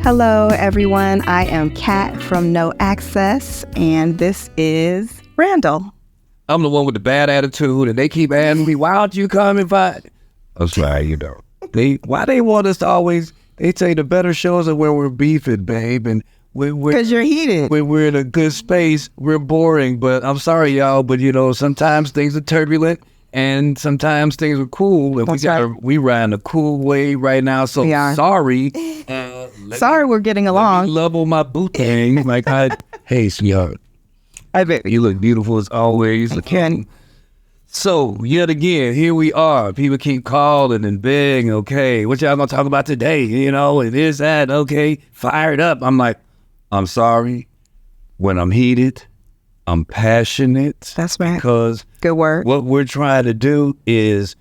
Hello, everyone. I am Kat from No Axecss, and this is Randall. I'm the one with the bad attitude, and they keep asking me, why don't you come invite? I'm sorry, you know. Why they want us to always, they say the better shows are when we're beefing, babe, and because you're heated. When we're in a good space, we're boring, but I'm sorry, y'all, but you know, sometimes things are turbulent, and sometimes things are cool, and we ride a cool way right now, so sorry. Sorry we're getting along. Let me level my boot thing. Hey, sweetheart. I bet. You look beautiful as always. Okay. So, yet again, here we are. People keep calling and begging, okay, what y'all gonna talk about today? You know, and this, that, okay, fired up. I'm like, I'm sorry. When I'm heated, I'm passionate. That's right. Because good word. What we're trying to do is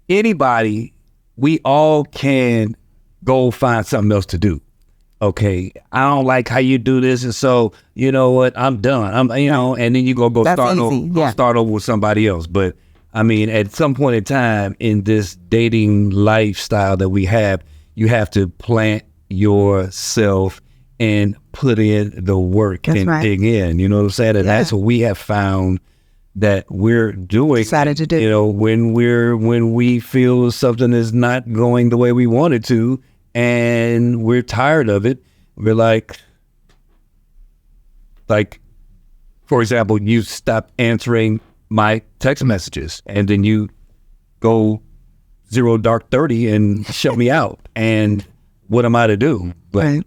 anybody, we all can go find something else to do. Okay, I don't like how you do this, and so you know what? I'm done. And then you go start over with somebody else. But I mean, at some point in time in this dating lifestyle that we have, you have to plant yourself and put in the work dig in. You know what I'm saying? And that's what we have found that we're doing. Decided to do. You know, when we feel something is not going the way we want it to. And we're tired of it. We're like, for example, you stop answering my text messages, and then you go 0 dark 30 and shut me out. And what am I to do? But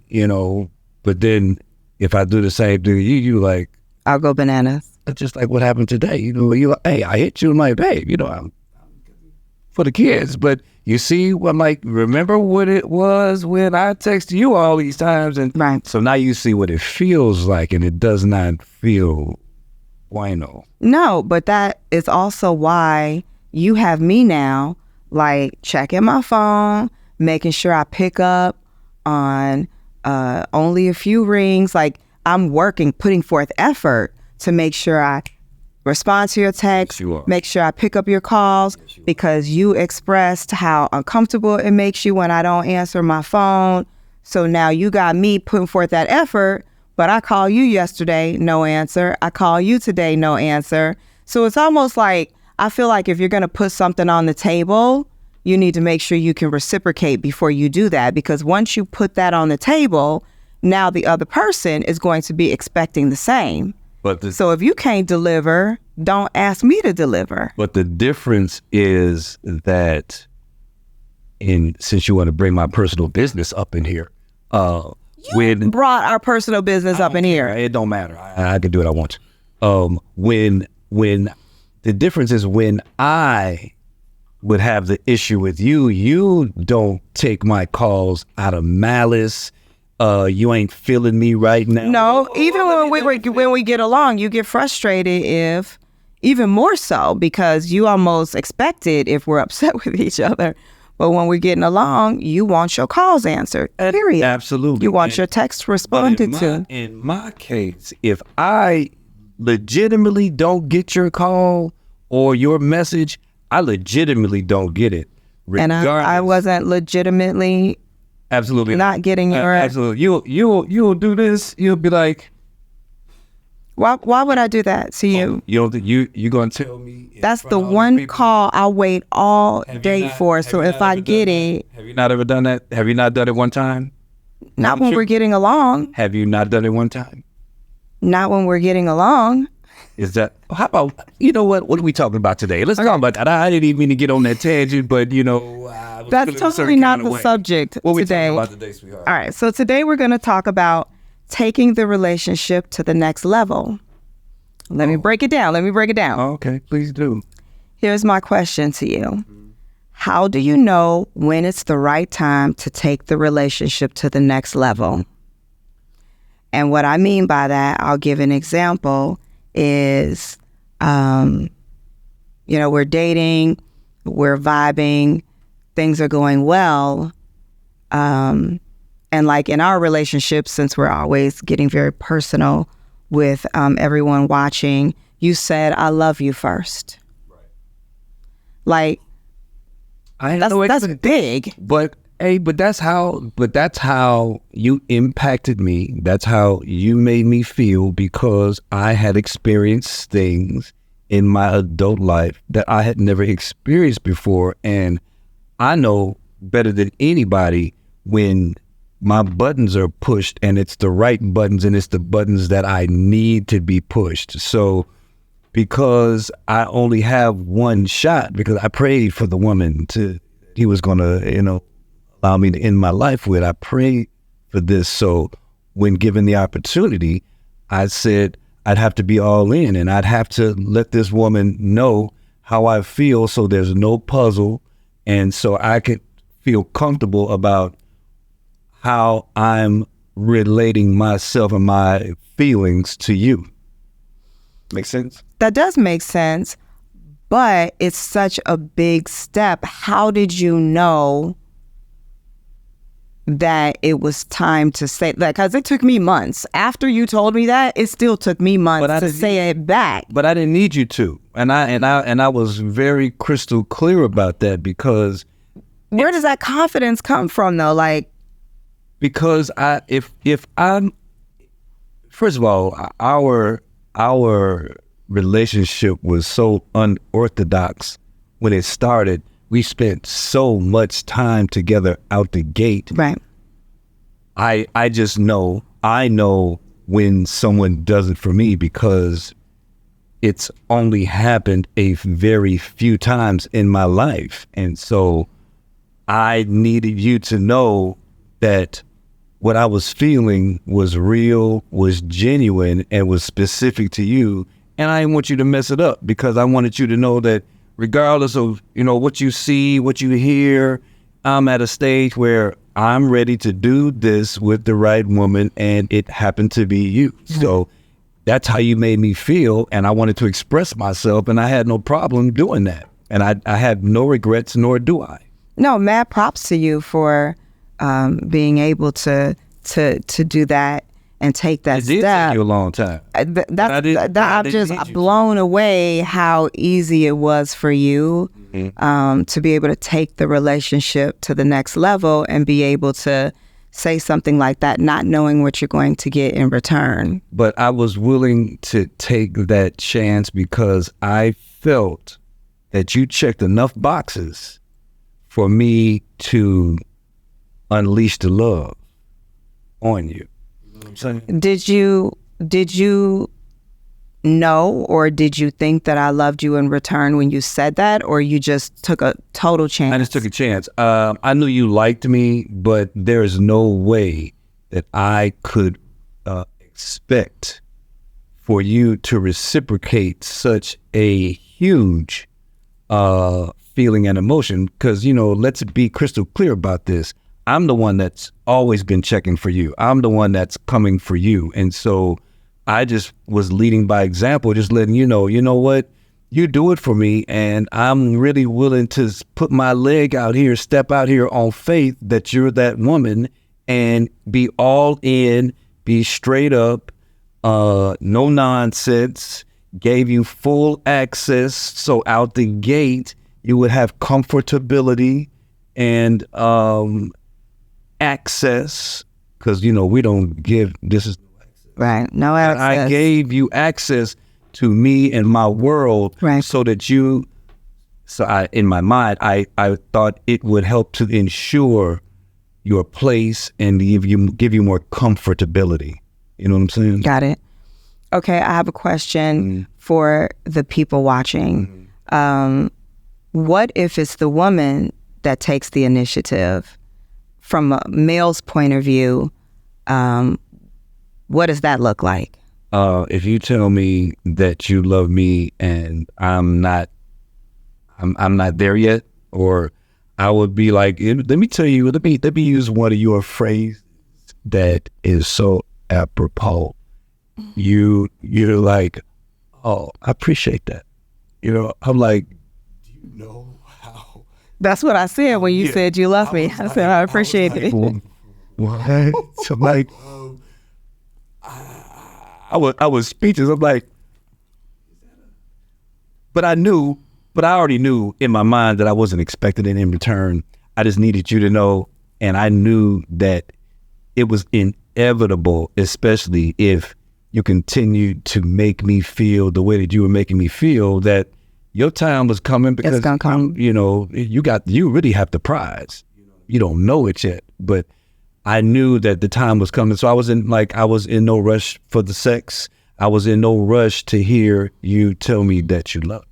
but then if I do the same to you like, I'll go bananas. It's just like what happened today. You know, hey, I hit you, my babe. You know, I'm for the kids, but. You see, I'm like, remember what it was when I texted you all these times? And so now you see what it feels like, and it does not feel bueno. No, but that is also why you have me now, like checking my phone, making sure I pick up on only a few rings. Like I'm working, putting forth effort to make sure I respond to your text, make sure I pick up your calls, because you expressed how uncomfortable it makes you when I don't answer my phone. So now you got me putting forth that effort, but I call you yesterday, no answer. I call you today, no answer. So it's almost like, I feel like if you're going to put something on the table, you need to make sure you can reciprocate before you do that, because once you put that on the table, now the other person is going to be expecting the same. So if you can't deliver, don't ask me to deliver. But the difference is that, since you want to bring my personal business up in here, you brought our personal business up in here. It don't matter. I can do what I want to. When the difference is when I would have the issue with you, you don't take my calls out of malice. You ain't feeling me right now. No, even when we get along, you get frustrated even more so, because you almost expect it if we're upset with each other. But when we're getting along, you want your calls answered, period. Absolutely. You want your text responded to. In my case, if I legitimately don't get your call or your message, I legitimately don't get it. And I wasn't legitimately... Absolutely not getting your absolutely. You'll do this. You'll be like, why would I do that to you? You gonna tell me? That's the one call I'll wait all day for. So if I get it, have you not ever done that? Have you not done it one time? Not when we're getting along. Have you not done it one time? Not when we're getting along. Is that, how about, you know what are we talking about today? Let's talk about that. I didn't even mean to get on that tangent, but that's totally not the subject what today. What we talking about today, sweetheart? All right, so today we're going to talk about taking the relationship to the next level. Let me break it down. Okay, please do. Here's my question to you. How do you know when it's the right time to take the relationship to the next level? And what I mean by that, I'll give an example, is, we're dating, we're vibing, things are going well. And like in our relationship, since we're always getting very personal with everyone watching, you said, I love you first. Right. Like, that's big. But Hey, but that's how you impacted me. That's how you made me feel, because I had experienced things in my adult life that I had never experienced before. And I know better than anybody when my buttons are pushed, and it's the right buttons, and it's the buttons that I need to be pushed. So because I only have one shot, because I prayed for the woman he was going to, allow me to end my life with. I prayed for this. So when given the opportunity, I said I'd have to be all in, and I'd have to let this woman know how I feel, so there's no puzzle, and so I could feel comfortable about how I'm relating myself and my feelings to you. Make sense? That does make sense, but it's such a big step. How did you know that it was time to say that? Because it took me months. After you told me that, it still took me months to say it back. But I didn't need you to, and I was very crystal clear about that, because where does that confidence come from, though? Like, because if I'm, first of all, our relationship was so unorthodox when it started. We spent so much time together out the gate. Right. I just know, I know when someone does it for me, because it's only happened a very few times in my life. And so I needed you to know that what I was feeling was real, was genuine, and was specific to you. And I didn't want you to mess it up, because I wanted you to know that regardless of, what you see, what you hear, I'm at a stage where I'm ready to do this with the right woman, and it happened to be you. Mm-hmm. So that's how you made me feel, and I wanted to express myself, and I had no problem doing that. And I had no regrets, nor do I. No, mad props to you for being able to do that and take that step. It did take you a long time. I'm just blown away how easy it was for you to be able to take the relationship to the next level and be able to say something like that, not knowing what you're going to get in return. But I was willing to take that chance, because I felt that you checked enough boxes for me to unleash the love on you. You know what I'm saying? Did you know, or did you think that I loved you in return when you said that, or you just took a total chance? I just took a chance. I knew you liked me, but there is no way that I could expect for you to reciprocate such a huge feeling and emotion. Because, let's be crystal clear about this. I'm the one that's always been checking for you. I'm the one that's coming for you. And so I just was leading by example, just letting you know what? You do it for me, and I'm really willing to put my leg out here, step out here on faith that you're that woman, and be all in, be straight up, no nonsense, gave you full access. So out the gate, you would have comfortability and access, because we don't give, this is right, no access. I gave you access to me and my world, right, so that in my mind, I thought it would help to ensure your place and give you more comfortability. You know what I'm saying? Got it. Okay, I have a question for the people watching. What if it's the woman that takes the initiative? From a male's point of view, what does that look like? If you tell me that you love me and I'm not there yet, or I would be like, let me tell you, let me use one of your phrases that is so apropos. You're like, oh, I appreciate that. I'm like, do you know how? That's what I said when you said you love me. I said I appreciate it. What? So like, I was speechless. I'm like, but I already knew in my mind that I wasn't expecting it in return. I just needed you to know And I knew that it was inevitable, especially if you continued to make me feel the way that you were making me feel, that your time was coming, because it's gonna come. You really have the prize. You don't know it yet, but I knew that the time was coming. So I was in no rush for the sex. I was in no rush to hear you tell me that you love me.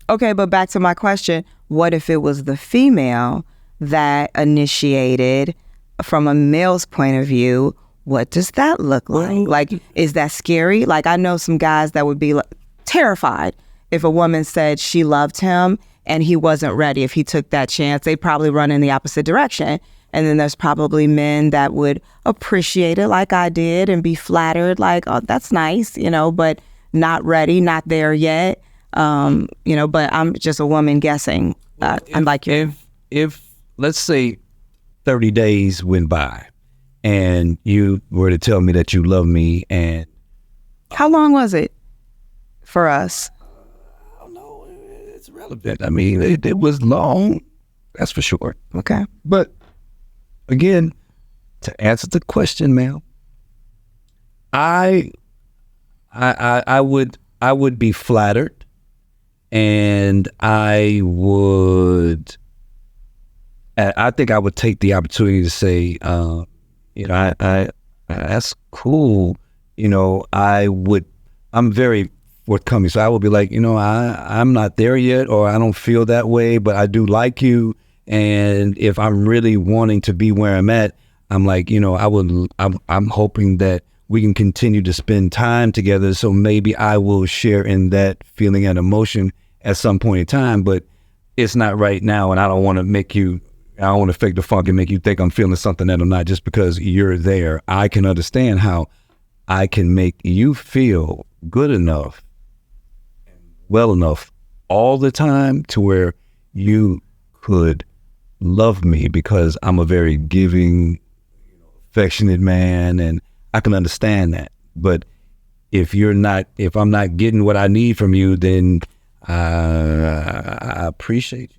Okay, but back to my question, what if it was the female that initiated from a male's point of view? What does that look like? Well, like, is that scary? Like, I know some guys that would be terrified if a woman said she loved him and he wasn't ready. If he took that chance, they'd probably run in the opposite direction. And then there's probably men that would appreciate it like I did and be flattered, like, oh, that's nice, but not ready, not there yet. But I'm just a woman guessing. Unlike you. If let's say 30 days went by and you were to tell me that you love me, and how long was it for us? I don't know. It's relevant. I mean, it was long. That's for sure. Okay. But again, to answer the question, ma'am, I would be flattered, and I think I would take the opportunity to say, that's cool. I'm very forthcoming. So I would be like, I'm not there yet, or I don't feel that way, but I do like you. And if I'm really wanting to be where I'm at, I'm like, I'm hoping that we can continue to spend time together. So maybe I will share in that feeling and emotion at some point in time, but it's not right now. And I don't want to fake the funk and make you think I'm feeling something that I'm not just because you're there. I can understand how I can make you feel good enough, well enough all the time to where you could love me, because I'm a very giving, affectionate man, and I can understand that. But if I'm not getting what I need from you, then I appreciate you.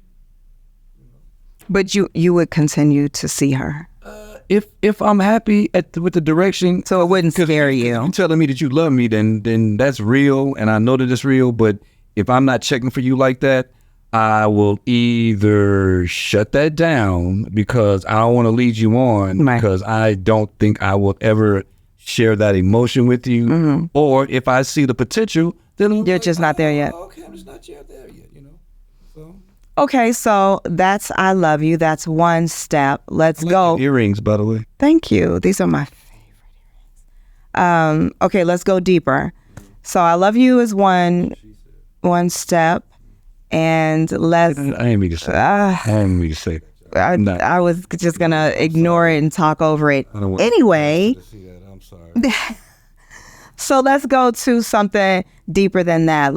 But you would continue to see her if I'm happy with the direction, so it wouldn't scare you. You're telling me that you love me, then that's real, and I know that it's real. But if I'm not checking for you like that, I will either shut that down because I don't want to lead you on, right, because I don't think I will ever share that emotion with you. Mm-hmm. Or if I see the potential, then you're just not there yet. Okay, I'm just not there yet, So. Okay, so that's I love you. That's one step. Let's go. Earrings, by the way. Thank you. These are my favorite earrings. Okay, let's go deeper. So I love you is one step. And let's. I didn't mean to say that. I was just gonna ignore it and talk over it. Anyway. I'm sorry. So let's go to something deeper than that.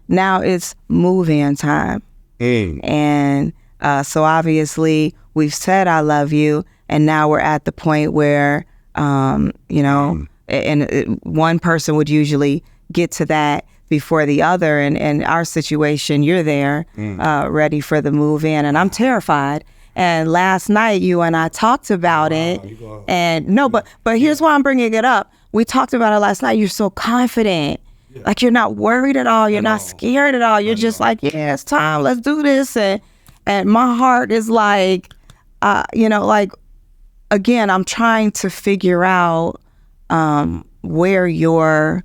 Now it's move-in time. And so obviously we've said I love you, and now we're at the point where and one person would usually get to that before the other, and our situation, you're there ready for the move in, and I'm terrified. And last night you and I talked about it, and but here's why I'm bringing it up. We talked about it last night. You're so confident, like you're not worried at all. You're not scared at all. You're just like, yeah, it's time. Let's do this. And my heart is like, again, I'm trying to figure out where your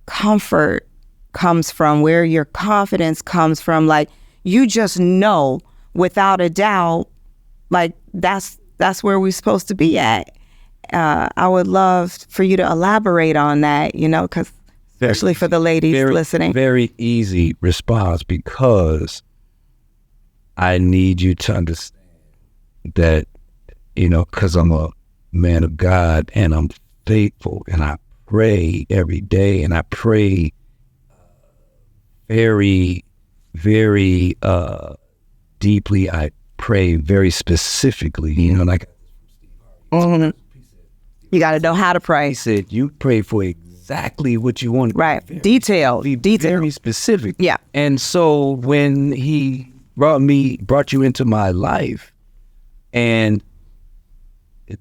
comfort comes from, where your confidence comes from. Like, you just know without a doubt, like that's where we're supposed to be at. I would love for you to elaborate on that, because especially for the ladies listening. Very easy response, because I need you to understand that, because I'm a man of God and I'm faithful, and I pray every day, and I pray very, very deeply. I pray very specifically, like you got to know how to pray. He said, you pray for exactly what you want. Right. Detailed. Very specific. Yeah. And so when he brought you into my life, And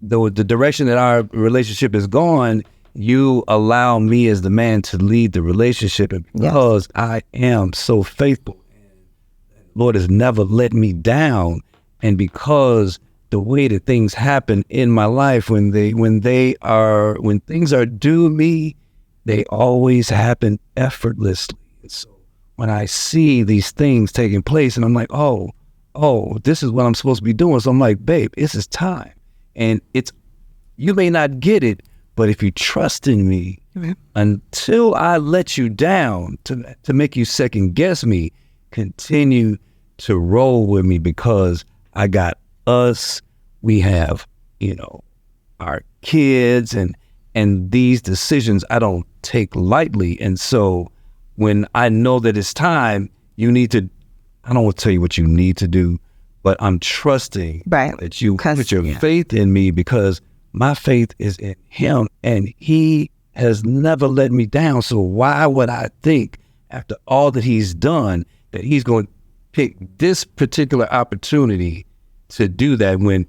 the direction that our relationship is gone, you allow me as the man to lead the relationship. And because I am so faithful, and Lord has never let me down. And because the way that things happen in my life, when things are due me, they always happen effortlessly. And so when I see these things taking place and I'm like, oh, this is what I'm supposed to be doing. So I'm like, babe, this is time. And you may not get it, but if you trust in me, until I let you down to make you second guess me, continue to roll with me, because I got us, we have, our kids, and these decisions I don't take lightly. And so when I know that it's time, I don't want to tell you what you need to do, but I'm trusting that you put your faith in me, because my faith is in him, and he has never let me down. So why would I think, after all that he's done, that he's going to pick this particular opportunity to do that, when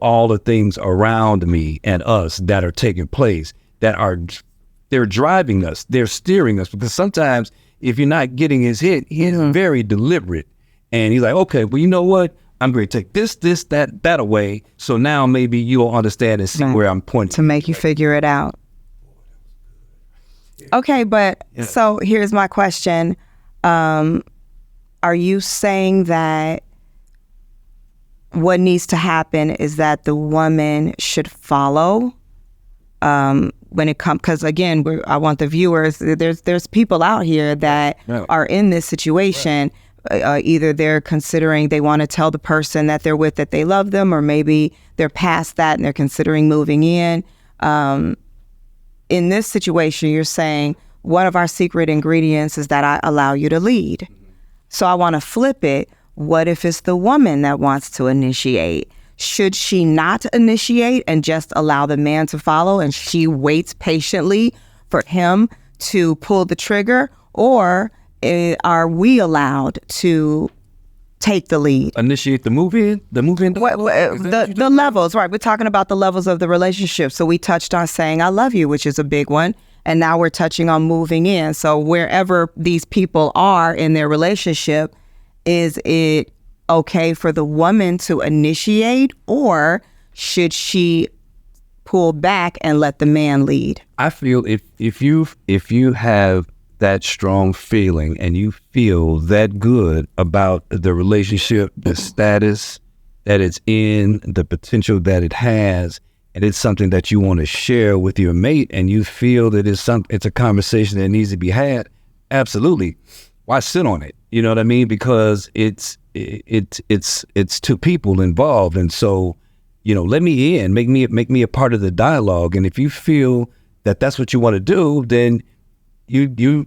all the things around me and us that are taking place, they're driving us, they're steering us? Because sometimes if you're not getting his hit, he's very deliberate. And he's like, okay, well, you know what? I'm going to take this, that away. So now maybe you'll understand and see where I'm pointing. To make you figure it out. Okay, but so here's my question. Are you saying that what needs to happen is that the woman should follow when it comes, because again, I want the viewers, there's people out here that are in this situation. Either they're considering, they want to tell the person that they're with that they love them, or maybe they're past that and they're considering moving in. In this situation, you're saying one of our secret ingredients is that I allow you to lead. So I want to flip it. What if it's the woman that wants to initiate? Should she not initiate and just allow the man to follow, and she waits patiently for him to pull the trigger? Or are we allowed to take the lead? Initiate the move in? The levels, right? We're talking about the levels of the relationship. So we touched on saying I love you, which is a big one. And now we're touching on moving in. So wherever these people are in their relationship, is it okay for the woman to initiate, or should she pull back and let the man lead? I feel if you have that strong feeling and you feel that good about the relationship, the status that it's in, the potential that it has, and it's something that you want to share with your mate, and you feel that it's a conversation that needs to be had, absolutely. Why sit on it? You know what I mean? Because it's two people involved, and so let me in, make me a part of the dialogue. And if you feel that that's what you want to do, then you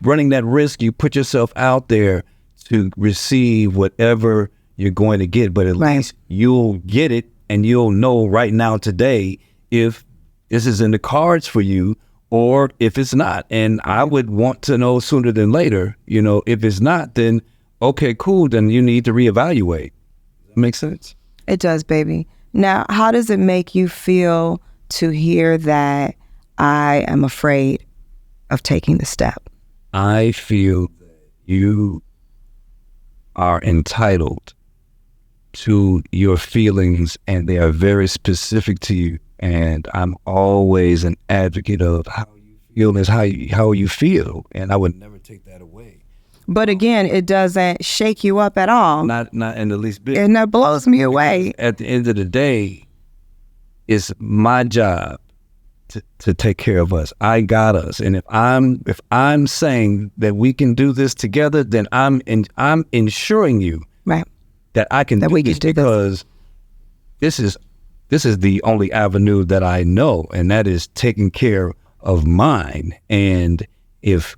running that risk. You put yourself out there to receive whatever you're going to get, but at least you'll get it, and you'll know right now today if this is in the cards for you or if it's not. And I would want to know sooner than later. If it's not, then okay, cool. Then you need to reevaluate. Does that make sense? It does, baby. Now, how does it make you feel to hear that I am afraid of taking the step? I feel that you are entitled to your feelings, and they are very specific to you. And I'm always an advocate of how you feel is how you feel, and I would never take that away. But again, it doesn't shake you up at all. Not in the least bit. And that blows me away. At the end of the day, it's my job to take care of us. I got us. And if I'm saying that we can do this together, then I'm ensuring you that I can do this, because this is the only avenue that I know, and that is taking care of mine. And if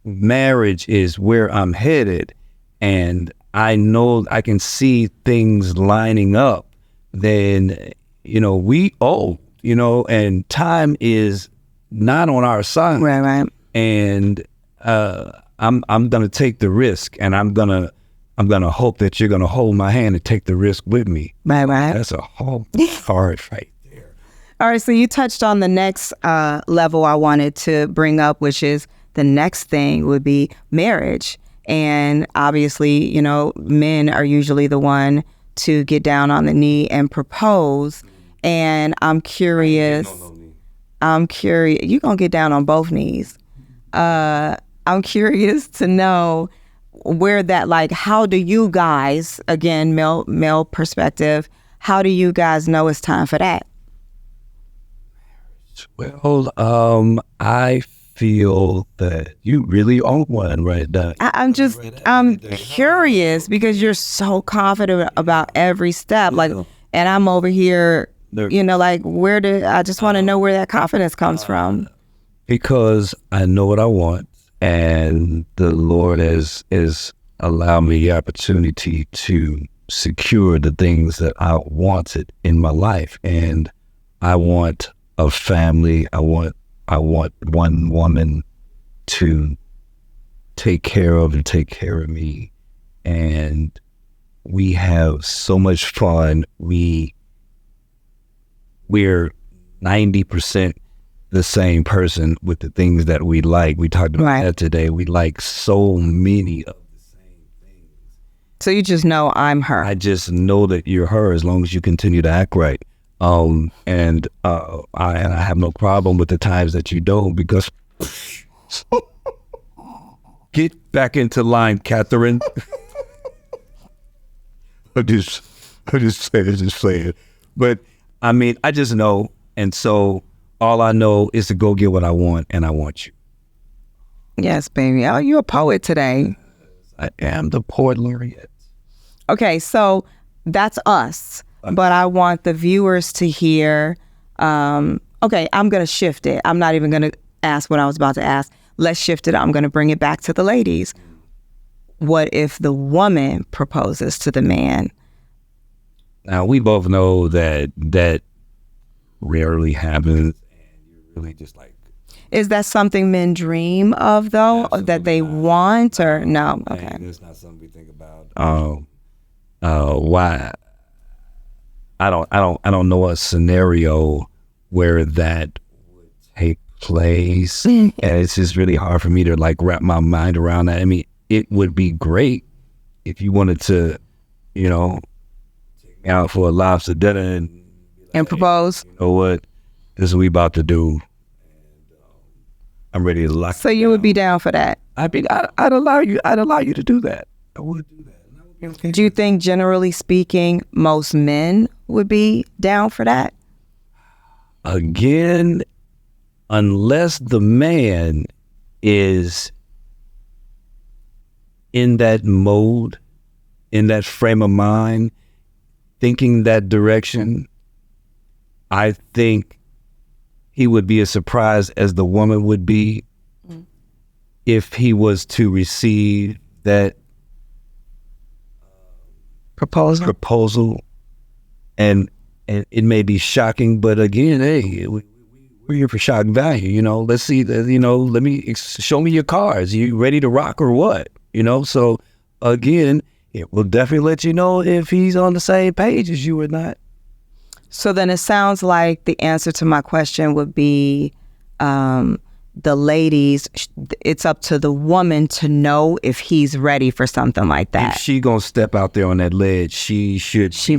marriage is where I'm headed, and I know I can see things lining up, then we owe, and time is not on our side. Right. And I'm gonna take the risk, and I'm gonna I'm going to hope that you're going to hold my hand and take the risk with me. Right. That's a whole hard right there. All right, so you touched on the next level I wanted to bring up, which is the next thing would be marriage. And obviously, you know, men are usually the one to get down on the knee and propose. And I'm curious, you're going to get down on both knees. I'm curious to know where that, like, how do you guys, again, male perspective, how do you guys know it's time for that? Well, I feel that you really are one right now. I'm curious because you're so confident about every step. Like, and I'm over here, you know, like, I just want to know where that confidence comes from. Because I know what I want, and the Lord has allowed me the opportunity to secure the things that I wanted in my life. And I want a family. I want one woman to take care of me. And we have so much fun. We're 90% the same person with the things that we like. We talked about that today. We like so many of the same things. So you just know I'm her. I just know that you're her as long as you continue to act right. And I have no problem with the times that you don't, because get back into line, Catherine. I'm just saying. But I mean, I just know, and so all I know is to go get what I want, and I want you. Yes, baby. Oh, you're a poet today. I am the poet laureate. Okay, so that's us. But I want the viewers to hear, okay, I'm going to shift it. I'm not even going to ask what I was about to ask. Let's shift it. I'm going to bring it back to the ladies. What if the woman proposes to the man? Now, we both know that rarely happens. Really just like, is that something men dream of, though? Absolutely that they not. Want, or no? Okay, it's not something we think about. Why? I don't know a scenario where that would take place, and it's just really hard for me to like wrap my mind around that. I mean, it would be great if you wanted to, you know, take me out for a lobster dinner and propose. Hey, you know what? This is what we about to do. I'm ready to lock. So you would be down for that? I'd allow you to do that. I would do that. Do you think, generally speaking, most men would be down for that? Again, unless the man is in that mode, in that frame of mind, thinking that direction, I think he would be as surprised as the woman would be if he was to receive that proposal, and it may be shocking, but again, hey, we're here for shock value. You know, let's see. You know, show me your cards. You ready to rock or what? You know, so again, it will definitely let you know if he's on the same page as you or not. So then it sounds like the answer to my question would be the ladies, it's up to the woman to know if he's ready for something like that. If she gonna step out there on that ledge, she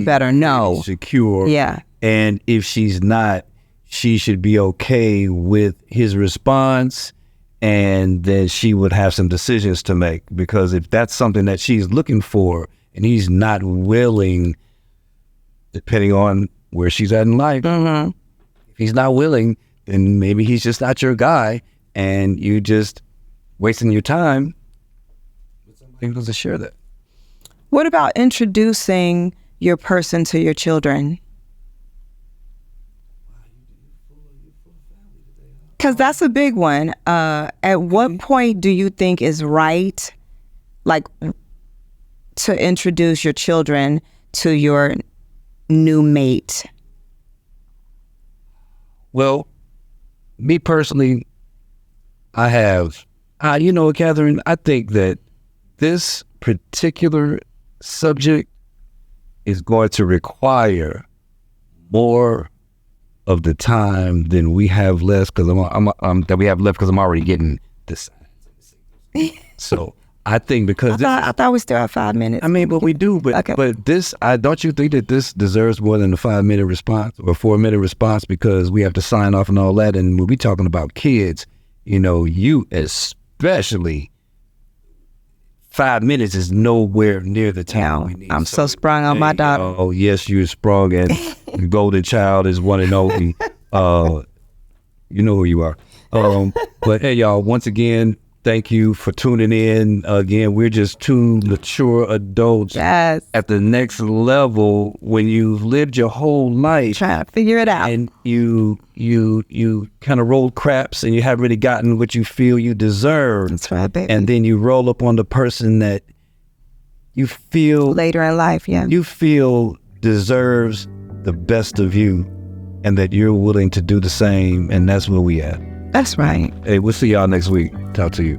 better know. Secure. Yeah. And if she's not, she should be okay with his response, and then she would have some decisions to make. Because if that's something that she's looking for and he's not willing, depending on where she's at in life, if he's not willing, then maybe he's just not your guy, and you just wasting your time with somebody who doesn't share that. What about introducing your person to your children? Because that's a big one. At what point do you think is right, like, to introduce your children to your new mate? Well, me personally, you know, Catherine, I think that this particular subject is going to require more of the time than we have left because I'm already getting this. So I think because I thought we still have 5 minutes. I mean, but we do. But okay. But this, don't you think that this deserves more than a 5-minute response or a 4-minute response because we have to sign off and all that? And when we talking about kids, you especially. 5 minutes is nowhere near the time we need. I'm so sprung on my daughter. Oh, yes, you're sprung, and the golden child is one and only. You know who you are. But hey, y'all, once again, thank you for tuning in. Again, we're just two mature adults at the next level when you've lived your whole life. Trying to figure it out. And you kind of rolled craps and you haven't really gotten what you feel you deserve. That's right, baby. And then you roll up on the person that you feel later in life, you feel deserves the best of you and that you're willing to do the same. And that's where we at. That's right. Hey, we'll see y'all next week. Talk to you.